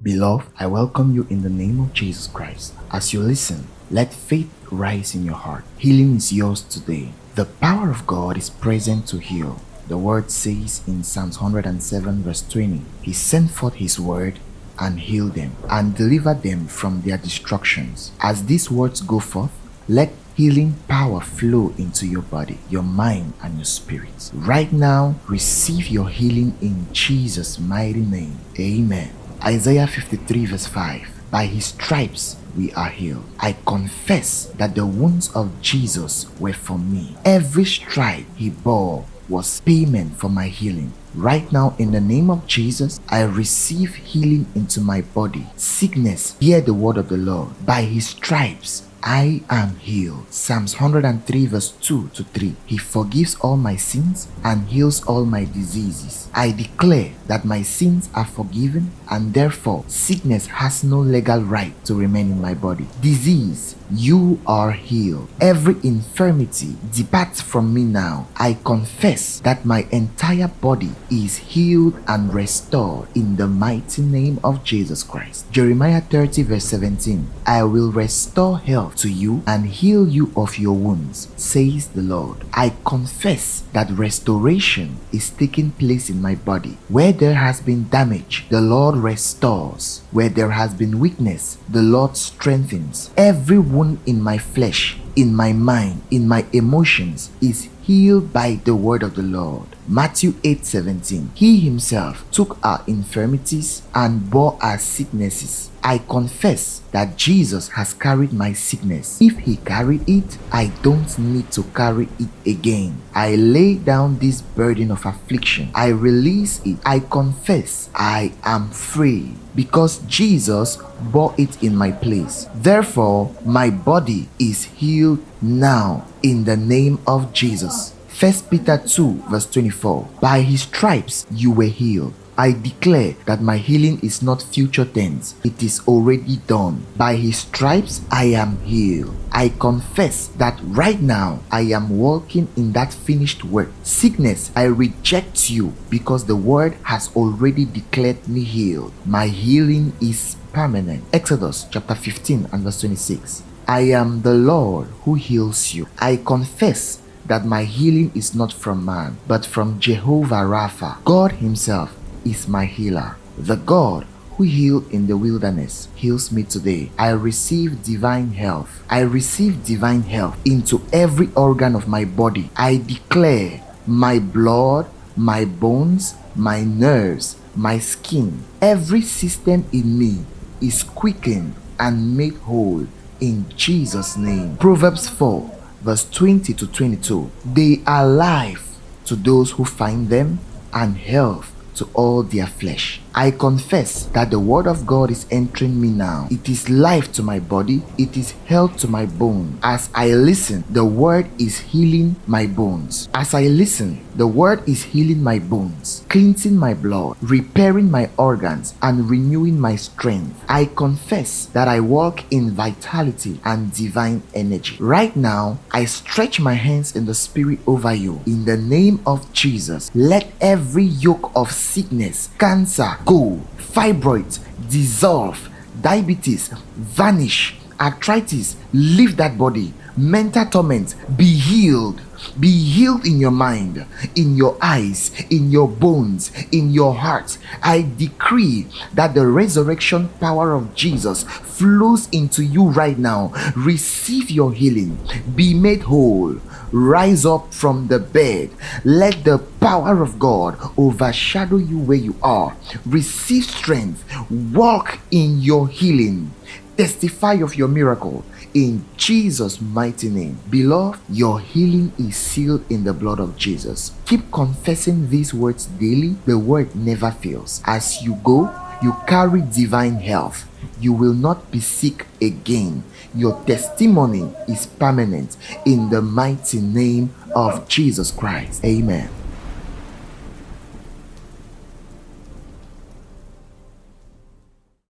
Beloved, I welcome you in the name of Jesus Christ. As you listen, let faith rise in your heart. Healing is yours today. The power of God is present to heal. The word says in Psalms 107 verse 20, He sent forth His word and healed them and delivered them from their destructions. As these words go forth, let healing power flow into your body, your mind, and your spirit. Right now, receive your healing in Jesus' mighty name. Amen. Isaiah 53 verse 5. By His stripes we are healed. I confess that the wounds of Jesus were for me. Every stripe He bore was payment for my healing. Right now, in the name of Jesus, I receive healing into my body. Sickness, hear the word of the Lord. By His stripes I am healed. Psalms 103 verse 2 to 3. He forgives all my sins and heals all my diseases. I declare that my sins are forgiven and therefore sickness has no legal right to remain in my body. Disease, you are healed. Every infirmity departs from me now. I confess that my entire body is healed and restored in the mighty name of Jesus Christ. Jeremiah 30 verse 17. I will restore health to you and heal you of your wounds, says the Lord. I confess that restoration is taking place in my body. Where there has been damage, the Lord restores. Where there has been weakness, the Lord strengthens. Every wound in my flesh, in my mind, in my emotions is healed by the word of the Lord. Matthew 8:17. He Himself took our infirmities and bore our sicknesses. I confess that Jesus has carried my sickness. If He carried it, I don't need to carry it again. I lay down this burden of affliction. I release it. I confess I am free because Jesus bore it in my place. Therefore, my body is healed now in the name of Jesus. 1 Peter 2 verse 24. By His stripes you were healed. I declare that my healing is not future tense. It is already done. By His stripes I am healed. I confess that right now I am walking in that finished work. Sickness, I reject you because the word has already declared me healed. My healing is permanent. Exodus chapter 15 and verse 26. I am the Lord who heals you. I confess that my healing is not from man, but from Jehovah Rapha. God Himself is my healer. The God who healed in the wilderness heals me today. I receive divine health. I receive divine health into every organ of my body. I declare my blood, my bones, my nerves, my skin, every system in me is quickened and made whole in Jesus' name. Proverbs 4 verse 20 to 22. They are life to those who find them and health to all their flesh. I confess that the word of God is entering me now. It is life to my body. It is health to my bone. As I listen, the word is healing my bones. As I listen, the word is healing my bones, cleansing my blood, repairing my organs, and renewing my strength. I confess that I walk in vitality and divine energy. Right now, I stretch my hands in the spirit over you. In the name of Jesus, let every yoke of sickness, cancer, go, fibroids, dissolve, diabetes, vanish, arthritis, leave that body, mental torment, be healed. Be healed in your mind, in your eyes, in your bones, in your heart. I decree that the resurrection power of Jesus flows into you right now. Receive your healing. Be made whole. Rise up from the bed. Let the power of God overshadow you where you are. Receive strength. Walk in your healing. Testify of your miracle in Jesus' mighty name. Beloved, your healing is sealed in the blood of Jesus. Keep confessing these words daily. The word never fails. As you go, you carry divine health. You will not be sick again. Your testimony is permanent in the mighty name of Jesus Christ. Amen.